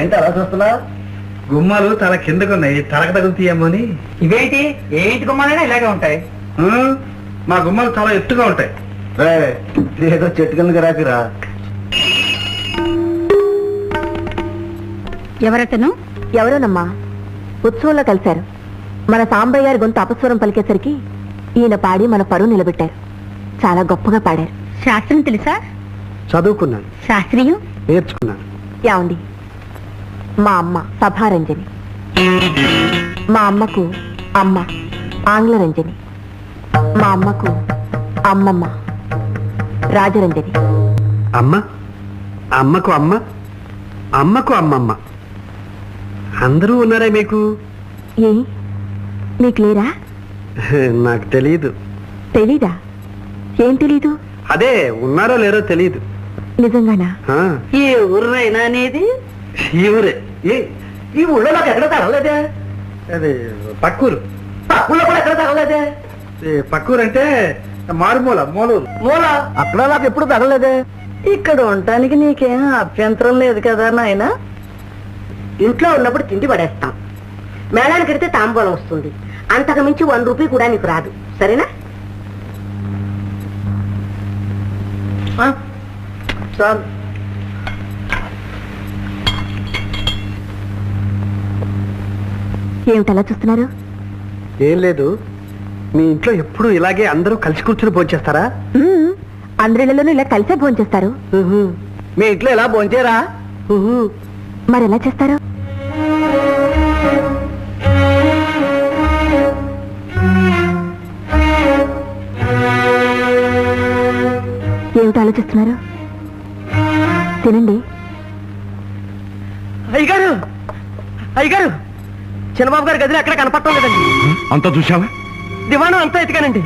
ఏంటి అలా చూస్తున్నా? గుమ్మాలు చాలా కిందకున్నాయి, తలక తగులుతాయేమోని. ఇవేంటి ఏంటి గుమ్మాలైనా ఇలాగే ఉంటాయి? మా గుమ్మాలు చాలా ఎత్తుగా ఉంటాయి. ఏదో చెట్టు కిందకి రాకిరా. ఎవరతను? ఎవరోనమ్మా, ఉత్సవంలో కలిశారు. మన సాంబయ్య గారి గొంతు అపస్వరం పలికేసరికి ఈయన పాడి మన పరువు నిలబెట్టారు. చాలా గొప్పగా పాడారు. శాస్త్రం తెలుసా? చదువుకున్నాను. శాస్త్రీయం నేర్చుకున్నాను. యాండి, మా అమ్మ సభారంజని, మా అమ్మకు అమ్మ ఆంగ్లరంజని, మా అమ్మకు అమ్మమ్మ రాజరంజని. అమ్మ అమ్మకు అమ్మ, అమ్మకు అమ్మమ్మ, అందరూ ఉన్నారా మీకు? ఏ మీకు లేరా? నాకు తెలీదు. తెలీదా? ఏం తెలీదు? అదే ఉన్నారో లేరో తెలీదు. నిజంగానా? ఏ ఊర్రైనా అనేది? ఈ ఊరే. ఈ ఊళ్ళో నాకు ఎక్కడ తగలేదే. అది పక్కూరు. పక్కూరులో కూడా ఎక్కడ తగలేదే. పక్కూరు అంటే మారుమూల, మూలూరు. మూల అక్కడ నాకు ఎప్పుడు తగలేదే. ఇక్కడ ఉండటానికి నీకేం అభ్యంతరం లేదు కదా నాయన? ఇంట్లో ఉన్నప్పుడు తిండి పడేస్తాం, మేళానికి కడితే తాంబూలం వస్తుంది, అంతకు మించి 1 రూపాయి కూడా నీకు రాదు. సరేనా? చాలు. ఏమిటలా చూస్తున్నారు? ఏం లేదు. మీ ఇంట్లో ఎప్పుడు ఇలాగే అందరూ కలిసి కూర్చుని భోంచేస్తారా? అందరిళ్లలోనూ ఇలా కలిసే భోంచేస్తారు. మీ ఇంట్లో ఎలా భోంచేరా? మరి ఎలా చేస్తారు? ఏమిటి ఆలోచిస్తున్నారు? తినండి. అయ్యగారు, అయ్యగారు, చిన్నబాబు గారి గదిలో ఎక్కడ కనపడటం లేదండి. అంతా చూసావా? దివాణం అంతా ఎతికానండి.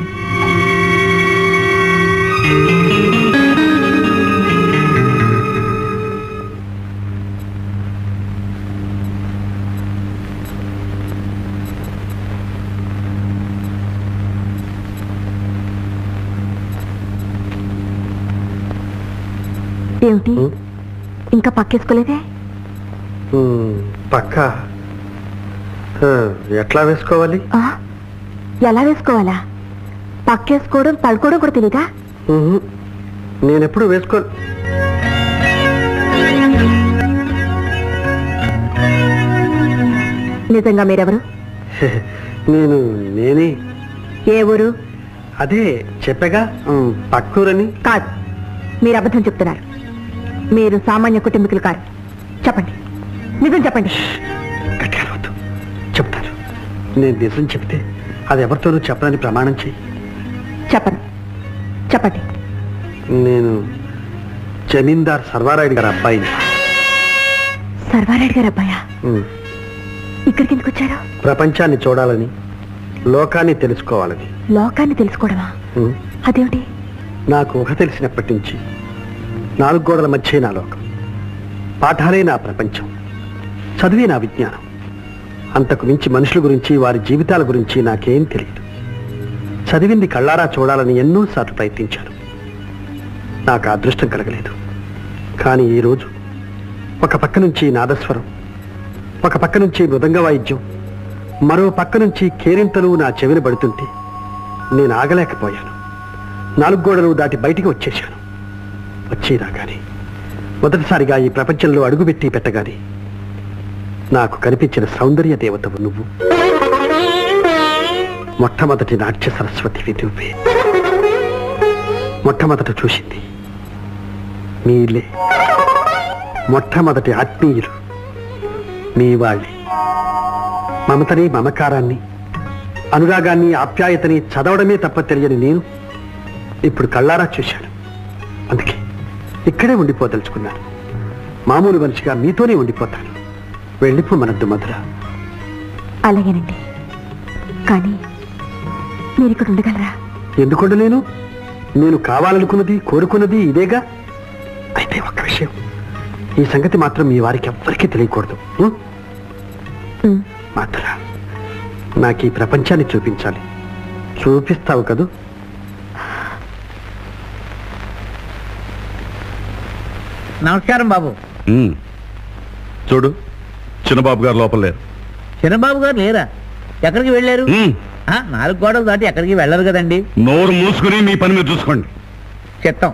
ఏమిటి ఇంకా పక్కేసుకోలేదే? పక్క ఎట్లా వేసుకోవాలి? ఎలా వేసుకోవాలా? పక్కేసుకోవడం పడుకోవడం కూడా తెలీదా? నేనెప్పుడు వేసుకో. నిజంగా మీరెవరు? నేనే. ఏ ఊరు? అదే చెప్పగా పక్కూరని. కాదు, మీరు అబద్ధం చెప్తున్నారు. మీరు సామాన్య కుటుంబీకులు కాదు. చెప్పండి, నిజం చెప్పండి. గట్టిగా వద్దు, చెప్తాను. నేను నిజం చెప్తే అది ఎవరితోనూ చెప్పడానికి ప్రమాణం చెయ్యి. చెప్పను. చెప్పండి. నేను జమీందార్ సర్వారాయుడు గారి అబ్బాయిని. సర్వారాయుడు గారి అబ్బాయా? ఇక్కడికి ఎందుకు వచ్చారు? ప్రపంచాన్ని చూడాలని, లోకాన్ని తెలుసుకోవాలని. లోకాన్ని తెలుసుకోవడమా? అదేమిటి? నాకు ఊహ తెలిసినప్పటి నుంచి 4 గోడల మధ్య నా లోకం, పాఠాలే నా ప్రపంచం, చదివే నా విజ్ఞానం. అంతకు మించి మనుషుల గురించి, వారి జీవితాల గురించి నాకేం తెలియదు. చదివింది కళ్ళారా చూడాలని ఎన్నోసార్లు ప్రయత్నించాను. నాకు అదృష్టం కలగలేదు. కానీ ఈరోజు ఒక పక్క నుంచి నాదస్వరం, ఒక పక్క నుంచి మృదంగ వాయిద్యం, మరో పక్క నుంచి కేరింతలు నా చెవిని పడుతుంటే నేను ఆగలేకపోయాను. 4 గోడలు దాటి బయటికి వచ్చేశాను. వచ్చేదాకానే మొదటిసారిగా ఈ ప్రపంచంలో అడుగుపెట్టి పెట్టగానే నాకు కనిపించిన సౌందర్య దేవతవు నువ్వు. మొట్టమొదటి నాట్య సరస్వతివి నువ్వే. మొట్టమొదట చూసింది మీ ఇల్లే. మొట్టమొదటి ఆత్మీయులు మీ వాళ్ళే. మమతని, మమకారాన్ని, అనురాగాన్ని, ఆప్యాయతని చదవడమే తప్ప తెలియని నేను ఇప్పుడు కళ్ళారా చూశాను. అందుకే ఇక్కడే ఉండిపోదలుచుకున్నాను. మామూలు మనిషిగా మీతోనే ఉండిపోతాను. వెళ్ళిపో మనద్దు మధుర. అలాగేనండి, కానీ మీరు ఇక్కడ ఉండగలరా? ఎందుకుండలేను? నేను కావాలనుకున్నది, కోరుకున్నది ఇదేగా. అయితే ఒక్క విషయం, ఈ సంగతి మాత్రం మీ వారికి ఎవ్వరికీ తెలియకూడదు. మధుర, నాకు ఈ ప్రపంచాన్ని చూపించాలి. చూపిస్తావు కదూ? నమస్కారం బాబు. చూడు, చిన్నబాబు గారు లోపల లేరు. చిన్నబాబు గారు లేరా? ఎక్కడికి వెళ్ళారు? 4 గోడలు దాటి ఎక్కడికి వెళ్ళరు కదండి. నోరు మూసుకుని మీ పని మీరు చూసుకోండి. చిత్తం.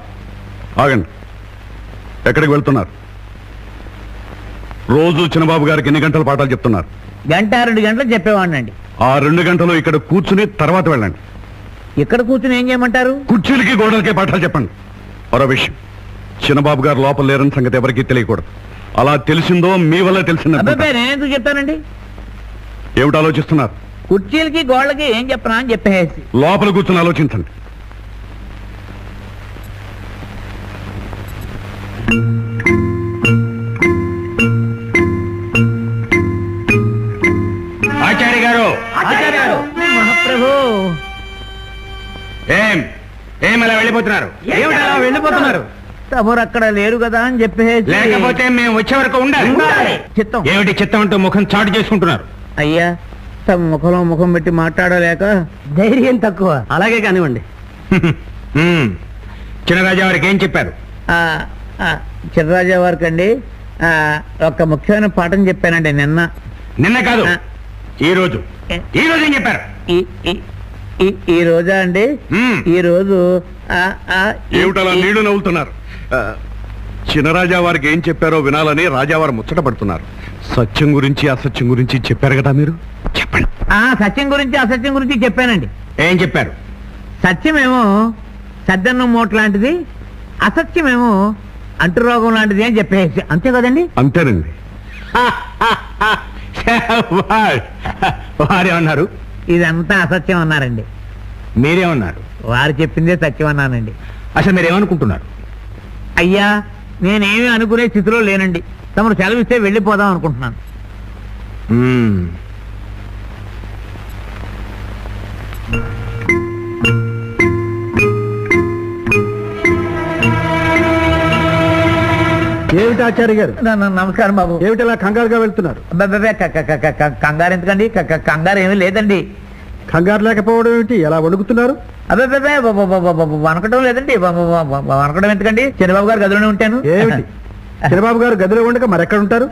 ఆగండి. ఎక్కడికి వెళ్తున్నారు? రోజు చిన్నబాబు గారికి ఎన్ని గంటల పాఠాలు చెప్తున్నారు? 1-2 గంటలు చెప్పేవాడినండి. ఆ 2 గంటలు ఇక్కడ కూర్చుని తర్వాత వెళ్ళండి. ఇక్కడ కూర్చుని ఏం చేయమంటారు? కుర్చీలకి గోడలకి పాఠాలు చెప్పండి. మరో విషయం, చిన్నబాబు గారు లోపల లేరని సంగతి ఎవరికీ తెలియకూడదు. అలా తెలిసిందో మీ వల్ల తెలిసిందో. నేను ఎందుకు చెప్తానండి? ఏమిటి ఆలోచిస్తున్నారు? కుర్చీలకి గోడలకి ఏం చెప్పనా అని చెప్పేసి లోపల కూర్చుని ఆలోచించండి. ఆచార్య గారు, మహాప్రభు, ఏం అలా వెళ్ళిపోతున్నారు? ఏమిటి అలా వెళ్ళిపోతున్నారు? తమరు అక్కడ లేరు కదా అని చెప్పేసి. లేకపోతే మేము వచ్చే వరకు ఉండాలి. చిత్తం. ఏమిటి చిత్తం అంటూ ముఖం చాటు చేసుకుంటున్నారు? అయ్యా, తమ ముఖంలో ముఖం పెట్టి మాట్లాడలేక ధైర్యం తక్కువ. అలాగే కానివ్వండి. చిన్నరాజా వారికి ఏం చెప్పారు? చిన్నరాజా వారికి అండి ఒక ముఖ్యమైన పాఠం చెప్పానండి నిన్న కాదు, ఈ రోజు. ఈ రోజు ఏం చెప్పారు? ఈ రోజా అండి? ఈ రోజు ఏమిటలా నీళ్లు నవ్వుతున్నారు? చిన్నరాజా వారికి ఏం చెప్పారో వినాలని రాజావారు ముచ్చట పడుతున్నారు. సత్యం గురించి అసత్యం గురించి చెప్పారు కదా మీరు, చెప్పండి. సత్యం గురించి అసత్యం గురించి చెప్పానండి. ఏం చెప్పారు? సత్యమేమో సద్దన్నం మూట లాంటిది, అసత్యమేమో అంటురోగం లాంటిది అని చెప్పేసి. అంతే కదండి? అంతేనండి. వారేమన్నారు? ఇదంతా అసత్యం అన్నారండి. మీరేమన్నారు? వారు చెప్పిందే సత్యం అన్నానండి. అసలు మీరేమనుకుంటున్నారు? అయ్యా, నేనేమీ అనుకునే స్థితిలో లేనండి. తమరు సెలవిస్తే వెళ్ళిపోదాం అనుకుంటున్నాను. ఏమిటి ఆచార్య గారు? నమస్కారం బాబు. ఏమిటి అలా కంగారుగా వెళ్తున్నారు? కంగారు ఎందుకండి? కంగారు ఏమీ లేదండి. కంగారు లేకపోవడం ఏమిటి? ఎలా వణుకుతున్నారు? అబ్బాయి వనకడం లేదండి. వనకడం ఎందుకండి? చంద్రబాబు గారు గదిలోనే ఉంటాను. ఏమిటి? చంద్రబాబు గారు గదిలో ఉండక మరెక్కడ ఉంటారు?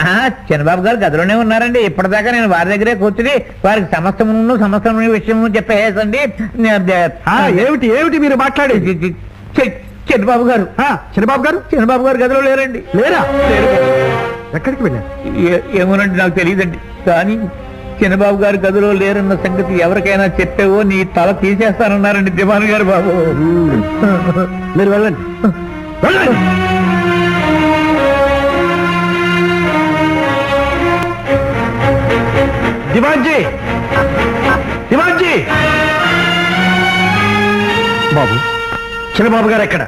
చంద్రబాబు గారు గదిలోనే ఉన్నారండి. ఇప్పటిదాకా నేను వారి దగ్గరే కూర్చుని వారికి సమస్త విషయం చెప్పేసండి. ఏమిటి ఏమిటి మీరు మాట్లాడేది? చంద్రబాబు గారు చంద్రబాబు గారు గదిలో లేరండి. లేరా? ఎక్కడికి వెళ్ళారు? ఏమోనండి, నాకు తెలియదండి. కానీ చంద్రబాబు గారు గదిలో లేరన్న సంగతి ఎవరికైనా చెప్పేవో నీ తల తీసేస్తానన్నారండి దివాన్ గారు. బాబు, మీరు వెళ్ళండి. దివాన్జీ, బాబు, చంద్రబాబు గారు ఎక్కడ?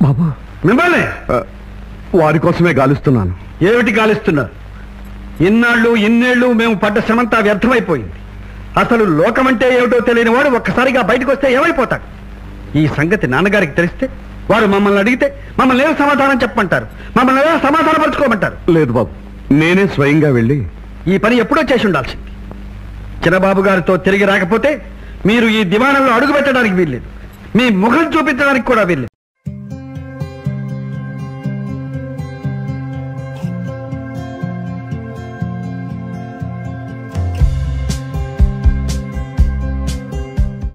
బాబు, మిమ్మల్ని వారి కోసమే గాలిస్తున్నాను. ఏమిటి గాలిస్తున్నారు? ఇన్నేళ్లు మేము పడ్డ శ్రమంతా వ్యర్థమైపోయింది. అసలు లోకమంటే ఏమిటో తెలియని వాడు ఒక్కసారిగా బయటకు వస్తే ఏమైపోతాడు? ఈ సంగతి నాన్నగారికి తెలిస్తే వారు మమ్మల్ని అడిగితే మమ్మల్ని ఏం సమాధానం చెప్పమంటారు? మమ్మల్ని ఏదో సమాధానం పరుచుకోమంటారు. లేదు బాబు, నేనే స్వయంగా వెళ్ళి ఈ పని ఎప్పుడో చేసి ఉండాల్సింది. చిన్నబాబు గారితో తిరిగి రాకపోతే మీరు ఈ దివాణంలో అడుగు పెట్టడానికి వీల్లేదు. మీ ముఖం చూపించడానికి కూడా వీల్లేదు.